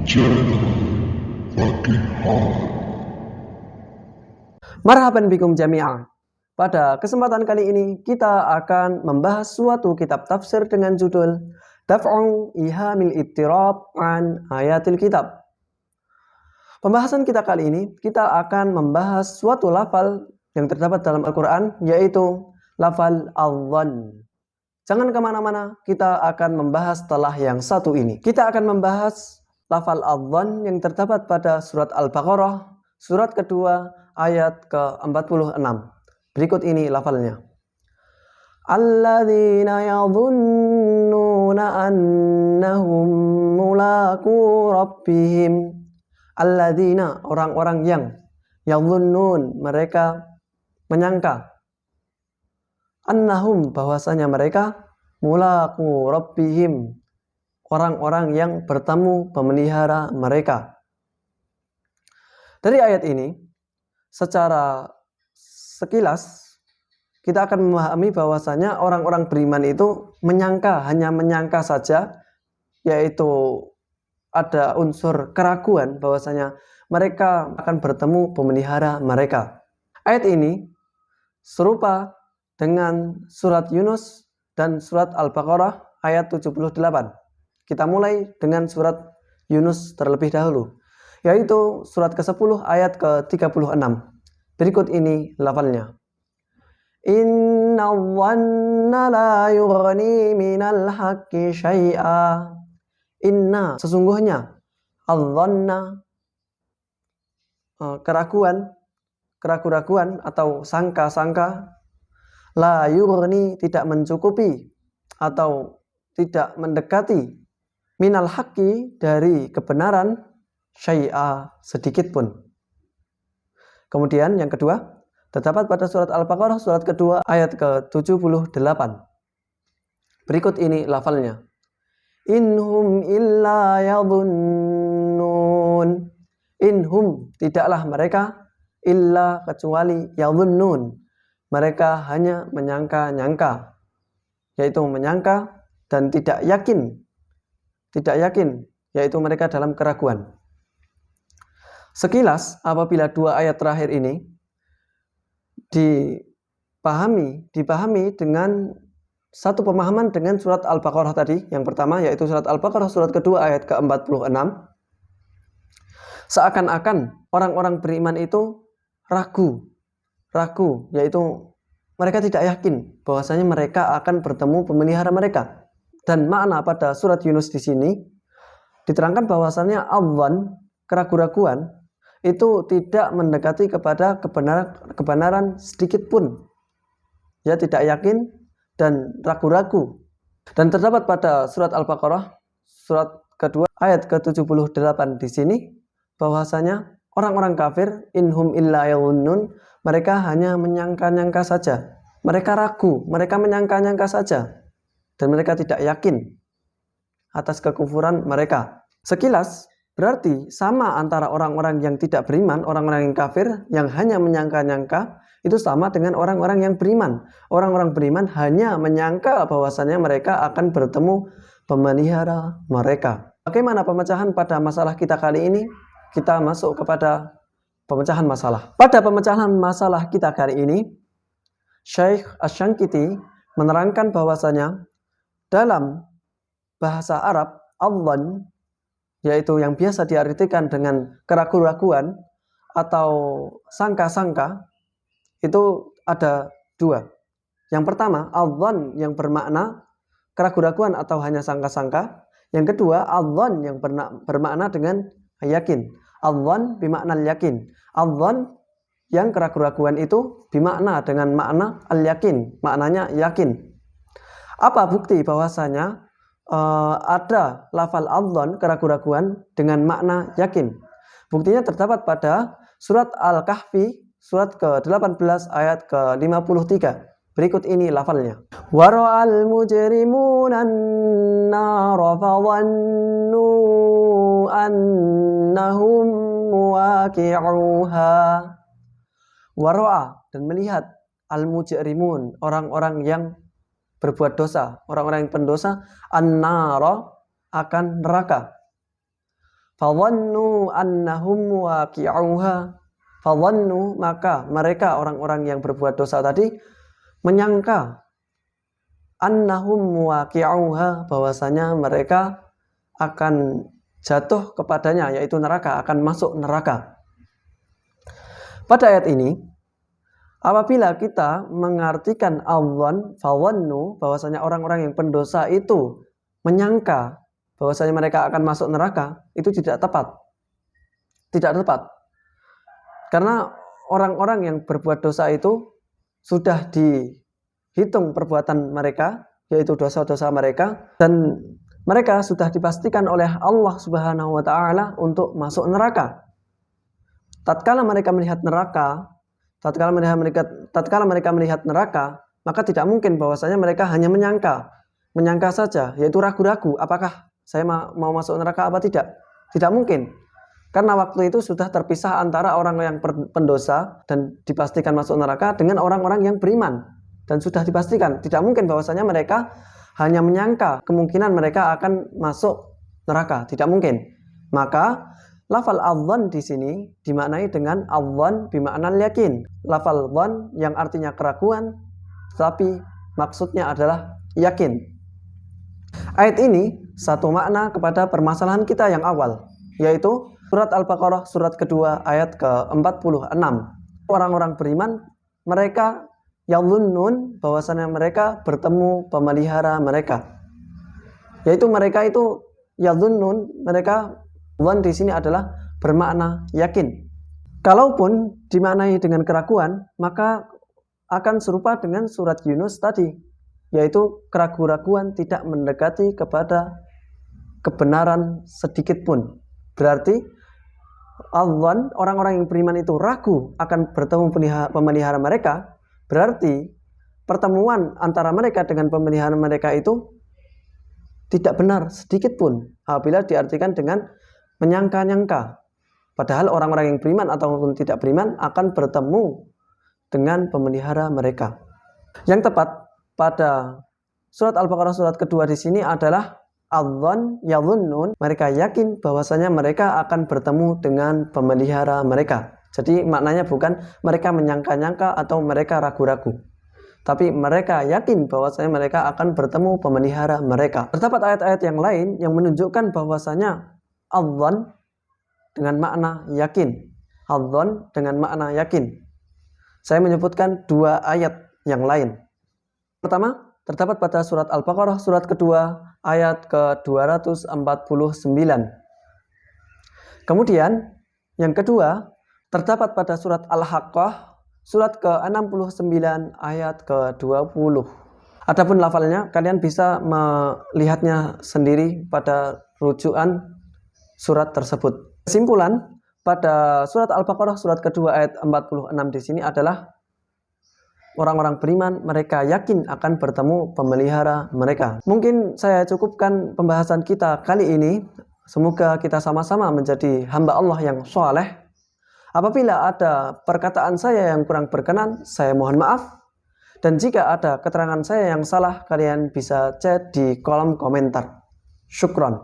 channel Fakihah. Marhaban bikum jami'ah. Pada kesempatan kali ini kita akan membahas suatu kitab tafsir dengan judul Daf'u Ihamil Ittirab an Ayatil Kitab. Pembahasan kita kali ini kita akan membahas suatu lafal yang terdapat dalam Al-Quran, yaitu lafal al-dhann. Jangan kemana-mana, kita akan membahas setelah yang satu ini. Kita akan membahas lafal al-dhann yang terdapat pada surat Al-Baqarah, surat kedua, ayat ke-46. Berikut ini lafalnya. Alladzina yadhunnuna annahum mulaqu rabbihim. Alladzina, orang-orang yang yadhunnun, mereka menyangka, annahum, bahwasanya mereka mulaqu rabbihim, orang-orang yang bertemu pemelihara mereka. Dari ayat ini, secara sekilas kita akan memahami bahwasanya orang-orang beriman itu menyangka, hanya menyangka saja, yaitu ada unsur keraguan bahwasanya mereka akan bertemu pemelihara mereka. Ayat ini serupa dengan surat Yunus dan surat Al-Baqarah ayat 78. Kita mulai dengan surat Yunus terlebih dahulu, yaitu surat ke-10 ayat ke-36. Berikut ini lafalnya. Inna dhanna la yughni minal haqqi syai'a. Inna, sesungguhnya, al-dhanna, keraguan atau sangka-sangka, la yughni, tidak mencukupi atau tidak mendekati, minal haqqi, dari kebenaran, syai'a, sedikit pun. Kemudian yang kedua, terdapat pada surat Al-Baqarah surat kedua ayat ke-78. Berikut ini lafalnya. Inhum illa yadhunnun. Inhum, tidaklah mereka, illa, kecuali, yadhunnun, mereka hanya menyangka-nyangka, yaitu menyangka dan tidak yakin, yaitu mereka dalam keraguan. Sekilas, apabila dua ayat terakhir ini dipahami dengan satu pemahaman dengan surat Al-Baqarah tadi, yang pertama yaitu surat Al-Baqarah surat kedua ayat ke-46, seakan-akan orang-orang beriman itu ragu, yaitu mereka tidak yakin bahwasanya mereka akan bertemu pemelihara mereka. Dan makna pada surat Yunus di sini diterangkan bahwasanya al-dhann, keraguan itu tidak mendekati kepada kebenaran sedikit pun. Ya, tidak yakin dan ragu-ragu. Dan terdapat pada surat Al-Baqarah surat kedua ayat ke-78 di sini bahwasanya orang-orang kafir, inhum illa yadhunnun, mereka hanya menyangka-nyangka saja. Mereka ragu, mereka menyangka-nyangka saja, dan mereka tidak yakin atas kekufuran mereka. Sekilas berarti sama antara orang-orang yang tidak beriman, orang-orang yang kafir yang hanya menyangka-nyangka, itu sama dengan orang-orang yang beriman. Orang-orang beriman hanya menyangka bahwasannya mereka akan bertemu pemelihara mereka. Bagaimana pemecahan pada masalah kita kali ini? Kita masuk kepada pemecahan masalah. Pada pemecahan masalah kita kali ini, Syekh Asy-Syanqiti menerangkan bahwasanya dalam bahasa Arab, al-dhann, yaitu yang biasa diartikan dengan keraguan-raguan atau sangka-sangka, itu ada dua. Yang pertama, al-dhann yang bermakna keraguan-raguan atau hanya sangka-sangka. Yang kedua, al-dhann yang bermakna dengan yakin. Al-dhann bimakna yakin. Al-dhann yang keraguan-raguan itu bimakna dengan makna al-yakin, maknanya yakin. Apa bukti bahwasanya ada lafal al-dhann, keraguan-raguan, dengan makna yakin? Buktinya terdapat pada surat Al-Kahfi surat ke-18 ayat ke-53. Berikut ini lafalnya. Wara'al mujrimuna an-nara fadhannu annahum muwaqi'uha. Wara'a, dan melihat, al-mujrimun, orang-orang yang berbuat dosa, orang-orang yang pendosa, an-nara, akan neraka. Fadhannu annahum waqi'uha. Fadhannu, maka mereka orang-orang yang berbuat dosa tadi menyangka annahum waqi'uha, bahwasanya mereka akan jatuh kepadanya, yaitu neraka, akan masuk neraka. Pada ayat ini, apabila kita mengartikan adhan, fadhannu, bahwasanya orang-orang yang pendosa itu menyangka bahwasanya mereka akan masuk neraka, itu tidak tepat. Tidak tepat. Karena orang-orang yang berbuat dosa itu sudah dihitung perbuatan mereka, yaitu dosa-dosa mereka, dan mereka sudah dipastikan oleh Allah Subhanahu wa taala untuk masuk neraka. Tatkala mereka melihat neraka, tatkala mereka melihat neraka, maka tidak mungkin bahwasanya mereka hanya menyangka saja, yaitu ragu-ragu apakah saya mau masuk neraka apa tidak. Tidak mungkin. Karena waktu itu sudah terpisah antara orang yang pendosa dan dipastikan masuk neraka dengan orang-orang yang beriman, dan sudah dipastikan tidak mungkin bahwasanya mereka hanya menyangka kemungkinan mereka akan masuk neraka, tidak mungkin. Maka lafal adhan di sini dimaknai dengan adhan bimakna yakin. Lafal dhan yang artinya keraguan, tapi maksudnya adalah yakin. Ayat ini satu makna kepada permasalahan kita yang awal, yaitu surat Al-Baqarah surat kedua ayat ke-46. Orang-orang beriman, mereka yadhunnun, bahwasanya mereka bertemu pemelihara mereka. Yaitu mereka itu yadhunnun, mereka dhan di sini adalah bermakna yakin. Kalaupun dimaknai dengan keraguan, maka akan serupa dengan surat Yunus tadi, yaitu keraguan-raguan tidak mendekati kepada kebenaran sedikit pun. Berarti adhan, orang-orang yang beriman itu ragu akan bertemu pemelihara mereka. Berarti pertemuan antara mereka dengan pemelihara mereka itu tidak benar sedikit pun apabila diartikan dengan menyangka-nyangka. Padahal orang-orang yang beriman ataupun tidak beriman akan bertemu dengan pemelihara mereka. Yang tepat pada surat Al-Baqarah surat kedua di sini adalah adhan yadhunnun, mereka yakin bahwasanya mereka akan bertemu dengan pemelihara mereka. Jadi maknanya bukan mereka menyangka-nyangka atau mereka ragu-ragu, tapi mereka yakin bahwasanya mereka akan bertemu pemelihara mereka. Terdapat ayat-ayat yang lain yang menunjukkan bahwasanya adhan dengan makna yakin. Adhan dengan makna yakin. Saya menyebutkan dua ayat yang lain. Pertama, terdapat pada surat Al-Baqarah surat kedua ayat ke-249. Kemudian yang kedua terdapat pada surat Al-Haqqah surat ke-69 ayat ke-20. Adapun lafalnya kalian bisa melihatnya sendiri pada rujukan surat tersebut. Kesimpulan pada surat Al-Baqarah surat kedua ayat 46 di sini adalah orang-orang beriman mereka yakin akan bertemu pemelihara mereka. Mungkin saya cukupkan pembahasan kita kali ini. Semoga kita sama-sama menjadi hamba Allah yang saleh. Apabila ada perkataan saya yang kurang berkenan, saya mohon maaf. Dan jika ada keterangan saya yang salah, kalian bisa chat di kolom komentar. Syukron.